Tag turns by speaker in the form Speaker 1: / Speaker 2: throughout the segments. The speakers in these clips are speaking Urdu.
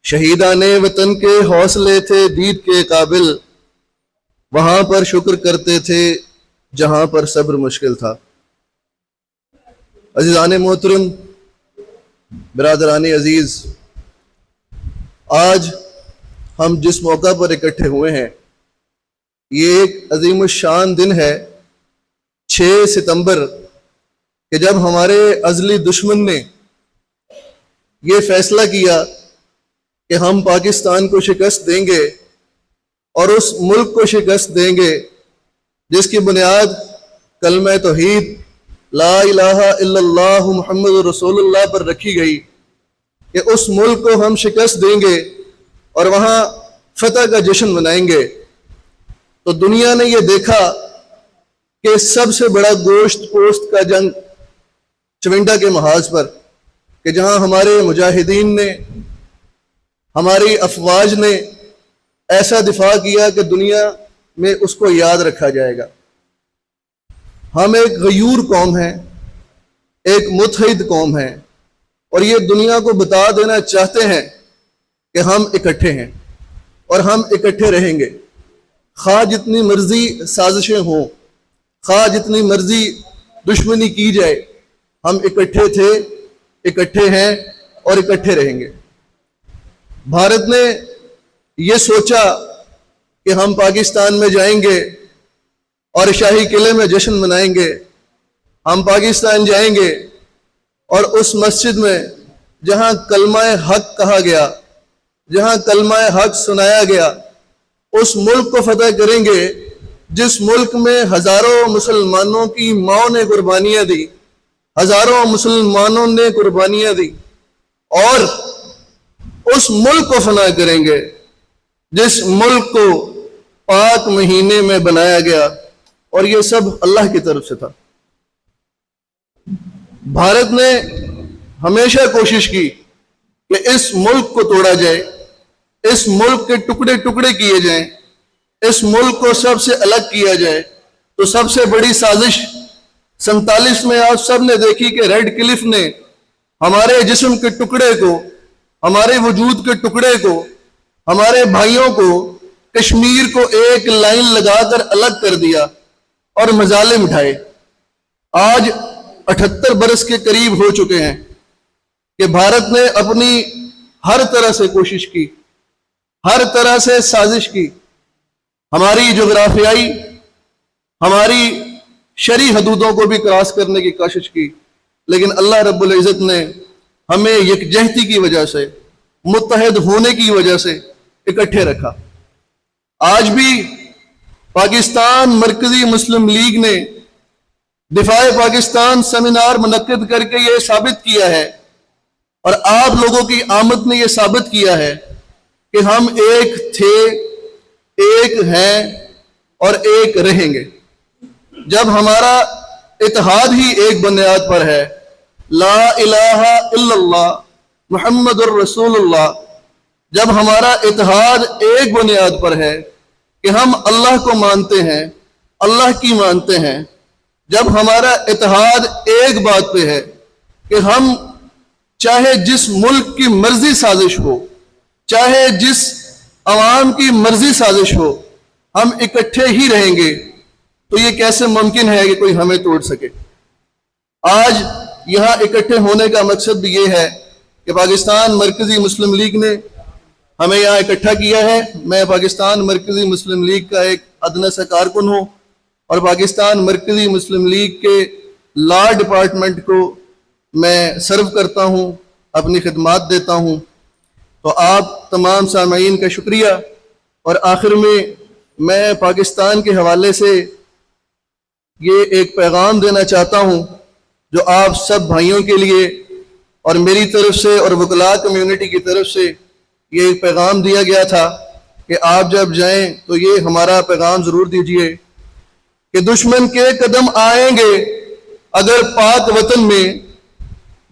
Speaker 1: شہیدان وطن کے حوصلے تھے دید کے قابل، وہاں پر شکر کرتے تھے جہاں پر صبر مشکل تھا۔ عزیزان محترم، برادران عزیز، آج ہم جس موقع پر اکٹھے ہوئے ہیں یہ ایک عظیم الشان دن ہے، 6 ستمبر، کہ جب ہمارے ازلی دشمن نے یہ فیصلہ کیا کہ ہم پاکستان کو شکست دیں گے اور اس ملک کو شکست دیں گے جس کی بنیاد کلمہ توحید لا الہ الا اللہ محمد رسول اللہ پر رکھی گئی، کہ اس ملک کو ہم شکست دیں گے اور وہاں فتح کا جشن منائیں گے۔ تو دنیا نے یہ دیکھا کہ سب سے بڑا گوشت پوست کا جنگ چونڈا کے محاذ پر، کہ جہاں ہمارے مجاہدین نے، ہماری افواج نے ایسا دفاع کیا کہ دنیا میں اس کو یاد رکھا جائے گا۔ ہم ایک غیور قوم ہیں، ایک متحد قوم ہیں، اور یہ دنیا کو بتا دینا چاہتے ہیں کہ ہم اکٹھے ہیں اور ہم اکٹھے رہیں گے، خواہ جتنی مرضی سازشیں ہوں، خواہ جتنی مرضی دشمنی کی جائے، ہم اکٹھے تھے، اکٹھے ہیں اور اکٹھے رہیں گے۔ بھارت نے یہ سوچا کہ ہم پاکستان میں جائیں گے اور شاہی قلعے میں جشن منائیں گے، ہم پاکستان جائیں گے اور اس مسجد میں جہاں کلمہ حق کہا گیا، جہاں کلمہ حق سنایا گیا، اس ملک کو فتح کریں گے جس ملک میں ہزاروں مسلمانوں کی ماؤں نے قربانیاں دی، ہزاروں مسلمانوں نے قربانیاں دی، اور اس ملک کو فنا کریں گے جس ملک کو پاک مہینے میں بنایا گیا، اور یہ سب اللہ کی طرف سے تھا۔ بھارت نے ہمیشہ کوشش کی کہ اس ملک کو توڑا جائے، اس ملک کے ٹکڑے ٹکڑے کیے جائیں، اس ملک کو سب سے الگ کیا جائے۔ تو سب سے بڑی سازش 47 میں آپ سب نے دیکھی کہ ریڈ کلف نے ہمارے جسم کے ٹکڑے کو، ہمارے وجود کے ٹکڑے کو، ہمارے بھائیوں کو، کشمیر کو ایک لائن لگا کر الگ کر دیا اور مظالم اٹھائے۔ آج 78 برس کے قریب ہو چکے ہیں کہ بھارت نے اپنی ہر طرح سے کوشش کی، ہر طرح سے سازش کی، ہماری جغرافیائی، ہماری شرعی حدودوں کو بھی کراس کرنے کی کوشش کی، لیکن اللہ رب العزت نے ہمیں یکجہتی کی وجہ سے، متحد ہونے کی وجہ سے اکٹھے رکھا۔ آج بھی پاکستان مرکزی مسلم لیگ نے دفاع پاکستان سیمینار منعقد کر کے یہ ثابت کیا ہے، اور آپ لوگوں کی آمد نے یہ ثابت کیا ہے کہ ہم ایک تھے، ایک ہیں اور ایک رہیں گے۔ جب ہمارا اتحاد ہی ایک بنیاد پر ہے، لا الہ الا اللہ محمد الرسول اللہ، جب ہمارا اتحاد ایک بنیاد پر ہے کہ ہم اللہ کو مانتے ہیں، اللہ کی مانتے ہیں، جب ہمارا اتحاد ایک بات پہ ہے کہ ہم چاہے جس ملک کی مرضی سازش ہو، چاہے جس عوام کی مرضی سازش ہو، ہم اکٹھے ہی رہیں گے، تو یہ کیسے ممکن ہے کہ کوئی ہمیں توڑ سکے؟ آج یہاں اکٹھے ہونے کا مقصد بھی یہ ہے کہ پاکستان مرکزی مسلم لیگ نے ہمیں یہاں اکٹھا کیا ہے۔ میں پاکستان مرکزی مسلم لیگ کا ایک ادنیٰ سا کارکن ہوں، اور پاکستان مرکزی مسلم لیگ کے لا ڈپارٹمنٹ کو میں سرو کرتا ہوں، اپنی خدمات دیتا ہوں۔ تو آپ تمام سامعین کا شکریہ، اور آخر میں پاکستان کے حوالے سے یہ ایک پیغام دینا چاہتا ہوں جو آپ سب بھائیوں کے لیے اور میری طرف سے اور وکلاء کمیونٹی کی طرف سے یہ ایک پیغام دیا گیا تھا کہ آپ جب جائیں تو یہ ہمارا پیغام ضرور دیجئے کہ دشمن کے قدم آئیں گے اگر پاک وطن میں،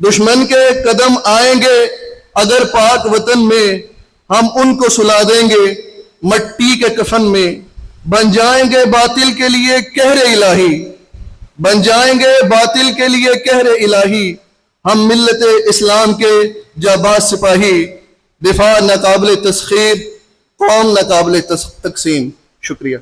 Speaker 1: دشمن کے قدم آئیں گے اگر پاک وطن میں، ہم ان کو سلا دیں گے مٹی کے کفن میں، بن جائیں گے باطل کے لیے قہر الہی، بن جائیں گے باطل کے لیے قہر الہی، ہم ملت اسلام کے جانباز سپاہی، دفاع ناقابل تسخیر، قوم ناقابل تقسیم. شکریہ.